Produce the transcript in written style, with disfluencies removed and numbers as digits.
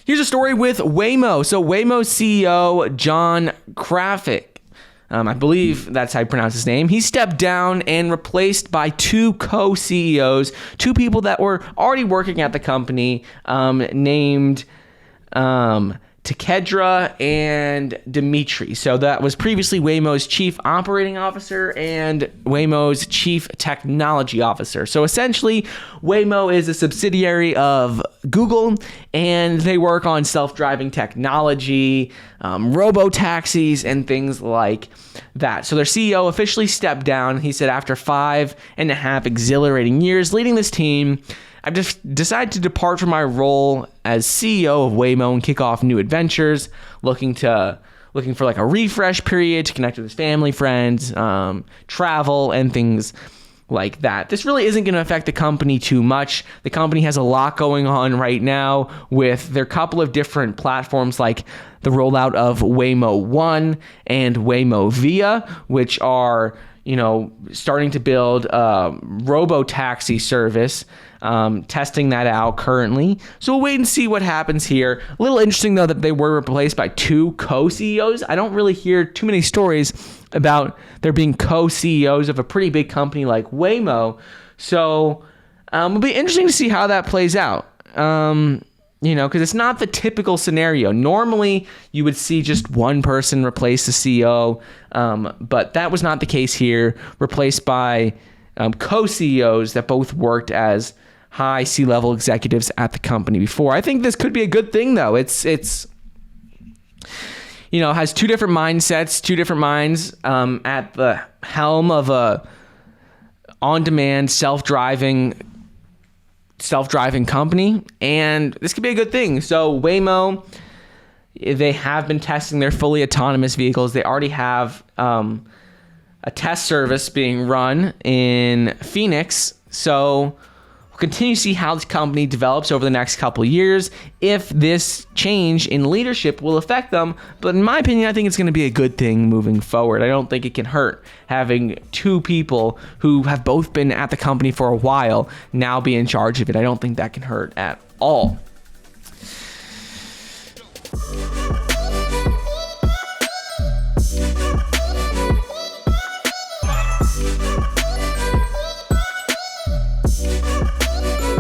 Here's a story with Waymo. So Waymo CEO John Krafcik, I believe that's how you pronounce his name. He stepped down and replaced by two co-CEOs, two people that were already working at the company, named Tekedra and Dmitri. So that was previously Waymo's chief operating officer and Waymo's chief technology officer. So essentially, Waymo is a subsidiary of Google, and they work on self-driving technology, robo-taxis, and things like that. So their CEO officially stepped down. He said, after 5.5 exhilarating years leading this team, I've just decided to depart from my role as CEO of Waymo and kick off new adventures, looking for like a refresh period to connect with his family, friends, travel, and things like that. This really isn't going to affect the company too much. The company has a lot going on right now with their couple of different platforms, like the rollout of Waymo One and Waymo Via, which are starting to build a robo-taxi service, testing that out currently. So we'll wait and see what happens here. A little interesting, though, that they were replaced by two co-CEOs. I don't really hear too many stories about there being co-CEOs of a pretty big company like Waymo. So it'll be interesting to see how that plays out. Because it's not the typical scenario. Normally, you would see just one person replace the CEO, but that was not the case here. Replaced by co-CEOs that both worked as high C-level executives at the company before. I think this could be a good thing, though. It's has two different mindsets, two different minds at the helm of a on-demand self-driving company, and this could be a good thing. So Waymo, they have been testing their fully autonomous vehicles. They already have a test service being run in Phoenix. So we'll continue to see how this company develops over the next couple of years, if this change in leadership will affect them. But in my opinion, I think it's going to be a good thing moving forward. I don't think it can hurt having two people who have both been at the company for a while now be in charge of it. I don't think that can hurt at all.